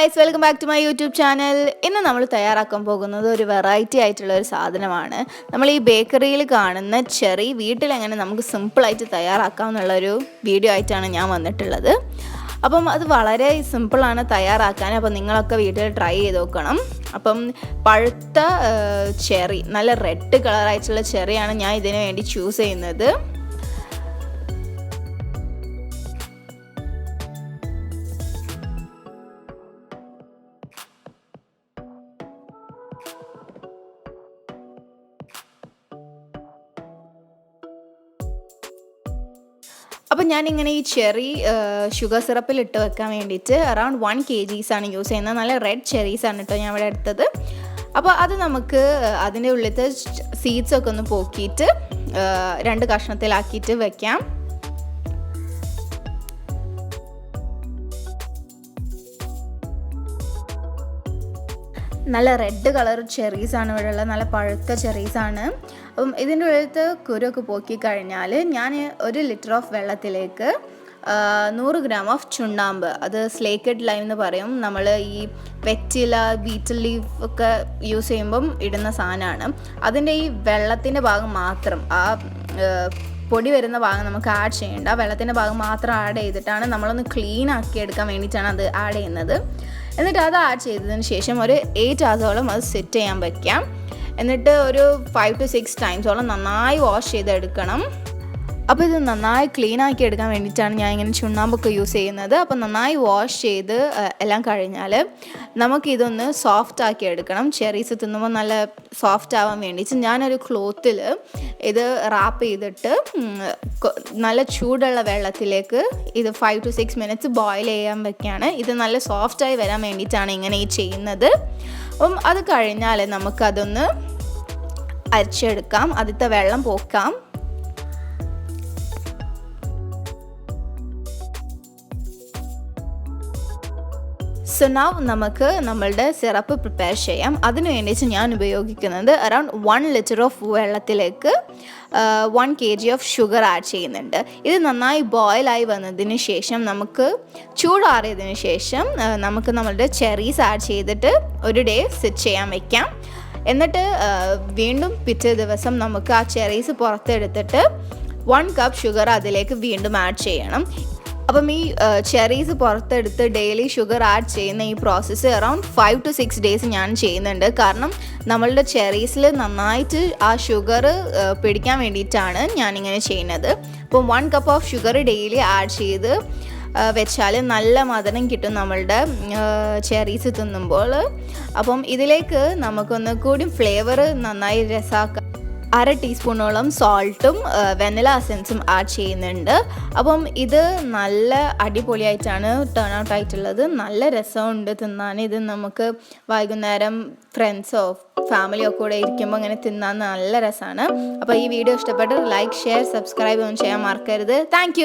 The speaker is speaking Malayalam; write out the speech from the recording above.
guys, welcome back to my YouTube channel. ഇന്ന് നമ്മൾ തയ്യാറാക്കാൻ പോകുന്നത് ഒരു വെറൈറ്റി ആയിട്ടുള്ള ഒരു സാധനമാണ്. നമ്മൾ ഈ ബേക്കറിയിൽ കാണുന്ന ചെറി വീട്ടിൽ എങ്ങനെ നമുക്ക് സിമ്പിൾ ആയിട്ട് തയ്യാറാക്കാം എന്നുള്ള ഒരു വീഡിയോ ആയിട്ടാണ് ഞാൻ വന്നിട്ടുള്ളത്. അപ്പം അത് വളരെ സിമ്പിളാണ് തയ്യാറാക്കാൻ. അപ്പം നിങ്ങളൊക്കെ വീട്ടിൽ ട്രൈ ചെയ്ത് നോക്കണം. അപ്പം പഴുത്ത ചെറി, നല്ല റെഡ് കളറായിട്ടുള്ള ചെറിയാണ് ഞാൻ ഇതിനു വേണ്ടി ചൂസ് ചെയ്യുന്നത്. അപ്പോൾ ഞാനിങ്ങനെ ഈ ചെറി ഷുഗർ സിറപ്പിൽ ഇട്ട് വെക്കാൻ വേണ്ടിയിട്ട് അറൗണ്ട് 1 kg ആണ് യൂസ് ചെയ്യുന്നത്. നല്ല റെഡ് ചെറീസാണ് കേട്ടോ ഞാൻ ഇവിടെ എടുത്തത്. അപ്പോൾ അത് നമുക്ക് അതിൻ്റെ ഉള്ളിലത്തെ സീഡ്സൊക്കെ ഒന്ന് പോക്കിയിട്ട് 2 കഷ്ണത്തിലാക്കിയിട്ട് വെക്കാം. നല്ല റെഡ് കളർ ചെറീസാണ് ഇവിടെ ഉള്ളത്, നല്ല പഴുത്ത ചെറീസാണ്. അപ്പം ഇതിൻ്റെ ഉള്ളിലത്തെ കുരുവൊക്കെ പോക്കി കഴിഞ്ഞാൽ ഞാൻ 1 ലിറ്റർ ഓഫ് വെള്ളത്തിലേക്ക് 100 ഗ്രാം ഓഫ് ചുണ്ണാമ്പ്, അത് സ്ലേക്കഡ് ലൈം എന്ന് പറയും, നമ്മൾ ഈ വെറ്റില ബീറ്റിൽ ലീഫ് ഒക്കെ യൂസ് ചെയ്യുമ്പം ഇടുന്ന സാധനമാണ്. അതിൻ്റെ ഈ വെള്ളത്തിൻ്റെ ഭാഗം മാത്രം, ആ പൊടി വരുന്ന ഭാഗം നമുക്ക് ആഡ് ചെയ്യേണ്ട, വെള്ളത്തിൻ്റെ ഭാഗം മാത്രം ആഡ് ചെയ്തിട്ടാണ് നമ്മളൊന്ന് ക്ലീൻ ആക്കി എടുക്കാൻ വേണ്ടിയിട്ടാണ് അത് ആഡ് ചെയ്യുന്നത്. എന്നിട്ട് അത് ആഡ് ചെയ്തതിന് ശേഷം ഒരു 8 hours അത് സെറ്റ് ചെയ്യാൻ വയ്ക്കാം. എന്നിട്ട് ഒരു 5 to 6 times നന്നായി വാഷ് ചെയ്തെടുക്കണം. അപ്പോൾ ഇത് നന്നായി ക്ലീൻ ആക്കി എടുക്കാൻ വേണ്ടിയിട്ടാണ് ഞാൻ ഇങ്ങനെ ചുണ്ണാമ്പൊക്കെ യൂസ് ചെയ്യുന്നത്. അപ്പോൾ നന്നായി വാഷ് ചെയ്ത് എല്ലാം കഴിഞ്ഞാൽ നമുക്കിതൊന്ന് സോഫ്റ്റ് ആക്കി എടുക്കണം. ചെറീസ് തിന്നുമ്പോൾ നല്ല സോഫ്റ്റ് ആവാൻ വേണ്ടിയിട്ട് ഞാനൊരു ക്ലോത്തിൽ ഇത് റാപ്പ് ചെയ്തിട്ട് നല്ല ചൂടുള്ള വെള്ളത്തിലേക്ക് ഇത് 5 to 6 minutes ബോയിൽ ചെയ്യാൻ വെക്കുകയാണ്. ഇത് നല്ല സോഫ്റ്റായി വരാൻ വേണ്ടിയിട്ടാണ് ഇങ്ങനെ ഈ ചെയ്യുന്നത്. അപ്പം അത് കഴിഞ്ഞാൽ നമുക്കതൊന്ന് അരിച്ചെടുക്കാം, ആദ്യത്തെ വെള്ളം പോക്കാം. സോ നൗ നമുക്ക് നമ്മളുടെ സിറപ്പ് പ്രിപ്പയർ ചെയ്യാം. അതിന് വേണ്ടിയിട്ട് ഞാൻ ഉപയോഗിക്കുന്നത് അറൗണ്ട് 1 ലിറ്റർ ഓഫ് വെള്ളത്തിലേക്ക് 1 kg ഓഫ് ഷുഗർ ആഡ് ചെയ്യുന്നുണ്ട്. ഇത് നന്നായി ബോയിലായി വന്നതിന് ശേഷം നമുക്ക് ചൂടാറിയതിന് ശേഷം നമുക്ക് നമ്മളുടെ ചെറീസ് ആഡ് ചെയ്തിട്ട് ഒരു ഡേ സെറ്റ് ചെയ്യാൻ വയ്ക്കാം. എന്നിട്ട് വീണ്ടും പിറ്റേ ദിവസം നമുക്ക് ആ ചെറീസ് പുറത്തെടുത്തിട്ട് 1 കപ്പ് ഷുഗർ അതിലേക്ക് വീണ്ടും ആഡ് ചെയ്യണം. അപ്പം ഈ ചെറീസ് പുറത്തെടുത്ത് ഡെയിലി ഷുഗർ ആഡ് ചെയ്യുന്ന ഈ പ്രോസസ്സ് അറൗണ്ട് 5 to 6 days ഞാൻ ചെയ്യുന്നുണ്ട്. കാരണം നമ്മളുടെ ചെറീസിൽ നന്നായിട്ട് ആ ഷുഗർ പിടിക്കാൻ വേണ്ടിയിട്ടാണ് ഞാനിങ്ങനെ ചെയ്യുന്നത്. അപ്പം 1 cup of sugar daily add ചെയ്ത് വെച്ചാൽ നല്ല മധുരം കിട്ടും നമ്മളുടെ ചെറീസ് തിന്നുമ്പോൾ. അപ്പം ഇതിലേക്ക് നമുക്കൊന്ന് കൂടി ഫ്ലേവർ നന്നായി രസമാക്കാം. 1/2 ടീസ്പൂണോളം സോൾട്ടും വെനില എസൻസും ആഡ് ചെയ്യുന്നുണ്ട്. അപ്പം ഇത് നല്ല അടിപൊളിയായിട്ടാണ് ടേൺ ഔട്ട് ആയിട്ടുള്ളത്. നല്ല രസമുണ്ട് തിന്നാൻ. ഇത് നമുക്ക് വൈകുന്നേരം ഫ്രണ്ട്സോ ഫാമിലിയോ കൂടെ ഇരിക്കുമ്പോൾ അങ്ങനെ തിന്നാൻ നല്ല രസമാണ്. അപ്പോൾ ഈ വീഡിയോ ഇഷ്ടപ്പെട്ട് ലൈക്ക്, ഷെയർ, സബ്സ്ക്രൈബ് ഒന്നും ചെയ്യാൻ മറക്കരുത്. താങ്ക്